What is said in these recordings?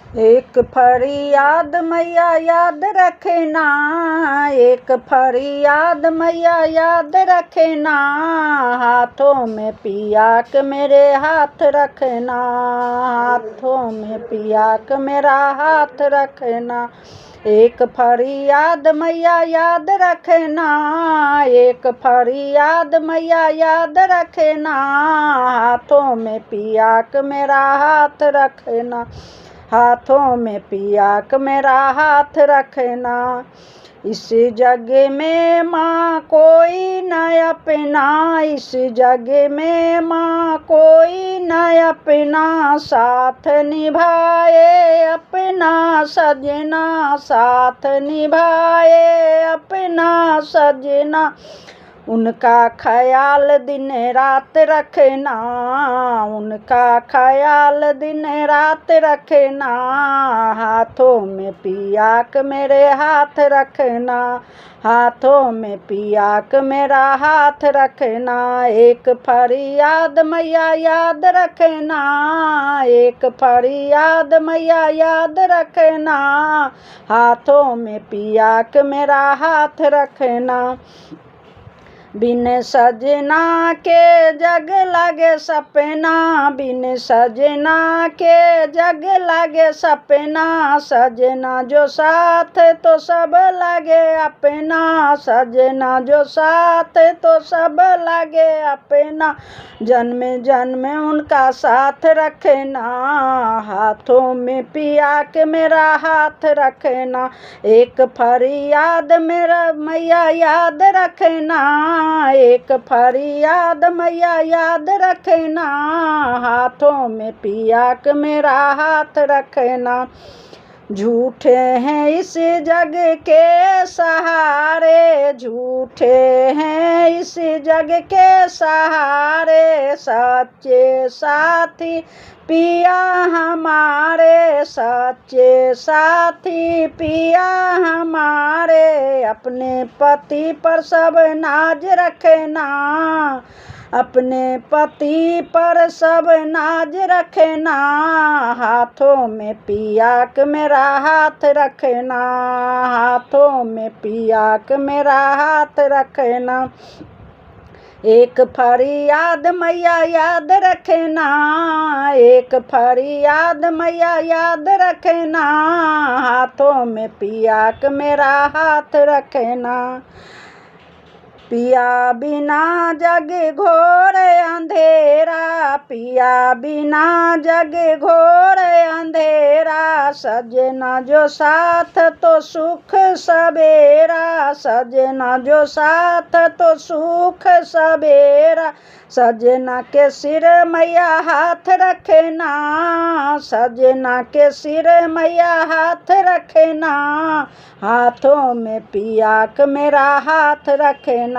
एक फरियाद मैया याद रखना, एक फरियाद मैया याद रखना, हाथों में पिया के मेरे हाथ रखना, हाथों में पिया के मेरा हाथ रखना। एक फरियाद मैया याद रखना, एक फरियाद मैया याद रखना, हाथों में पिया के मेरा हाथ रखना, हाथों में पिया के मेरा हाथ रखना। इस जग में माँ कोई न अपना, इस जग में माँ कोई न अपना, साथ निभाए अपना सजना, साथ निभाए अपना सजना। उनका ख्याल दिन रात रखना, उनका ख्याल दिन रात रखना, हाथों में पिया के मेरे हाथ रखना, हाथों में पिया के मेरा हाथ रखना। एक फरियाद मैया याद रखना, एक फरियाद मैया याद रखना, हाथों में पिया के मेरा हाथ रखना। बिन सजना के जग लागे सपना, बिन सजना के जग लागे सपना, सजना जो साथ तो सब लागे अपना, सजना जो साथ तो सब लागे अपना। जन्म जन्म उनका साथ रखना, हाथों में पिया के मेरा हाथ रखना। एक फरियाद मेरा मैया याद रखना, एक फरियाद मैया याद रखना, हाथों में पिया के मेरा हाथ रखना। झूठे हैं इस जग के सहारे, झूठे हैं इस जग के सहारे, सच्चे साथी पिया हमारे, सच्चे साथी पिया हमारे। अपने पति पर सब नाज रखना, अपने पति पर सब नाज रखना, हाथों में पिया के मेरा हाथ रखना, हाथों में पिया के मेरा हाथ रखना। एक फरियाद मैया याद रखना, एक फरियाद मैया याद रखना, हाथों में पिया के मेरा हाथ रखना। पिया बिना जग घोर अंधेरा, पिया बिना जग घोर अंधेरा, सजना जो साथ तो सुख सवेरा, सजना जो साथ तो सुख सवेरा। सजना के सिर मैया हाथ रखना, सजना के सिर मैया हाथ रखना, हाथों में पिया के मेरा हाथ रखना।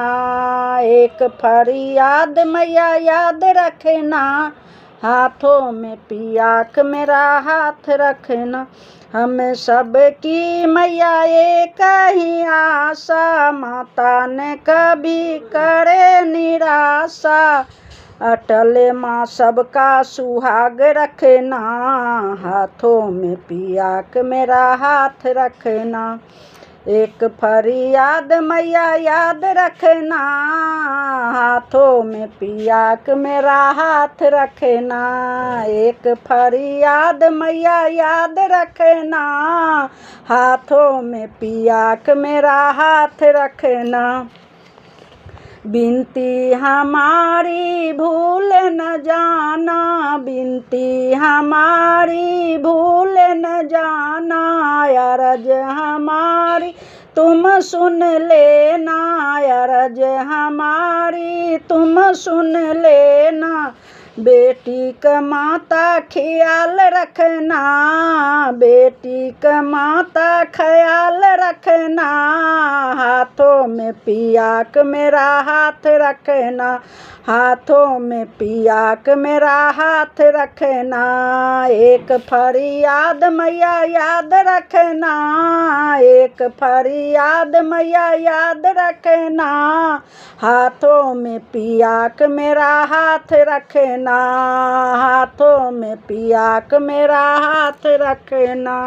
एक फरियाद मैया याद रखना, हाथों में पिया के मेरा हाथ रखना। हम सब की मैया एक ही आशा, माता ने कभी करे निराशा, अटल माँ सबका सुहाग रखना, हाथों में पिया के मेरा हाथ रखना। एक फरियाद मैया याद रखना, हाथों में पिया के मेरा हाथ रखना। एक फरियाद मैया याद रखना, हाथों में पिया के मेरा हाथ रखना। बिनती हमारी भूल न जाना, बिनती हमारी भूल न जाना, अर्ज हमारी तुम सुन लेना, अर्ज हमारी तुम सुन लेना। बेटी का माता ख्याल रखना, बेटी का माता ख्याल रखना, हाथों में पिया के मेरा हाथ रखना, हाथों में पिया के मेरा हाथ रखना। एक फरियाद मैया याद रखना, एक फरियाद मैया याद रखना, हाथों में पिया के मेरा हाथ रखना। रखना, हाथों में पिया के मेरा हाथ रखना।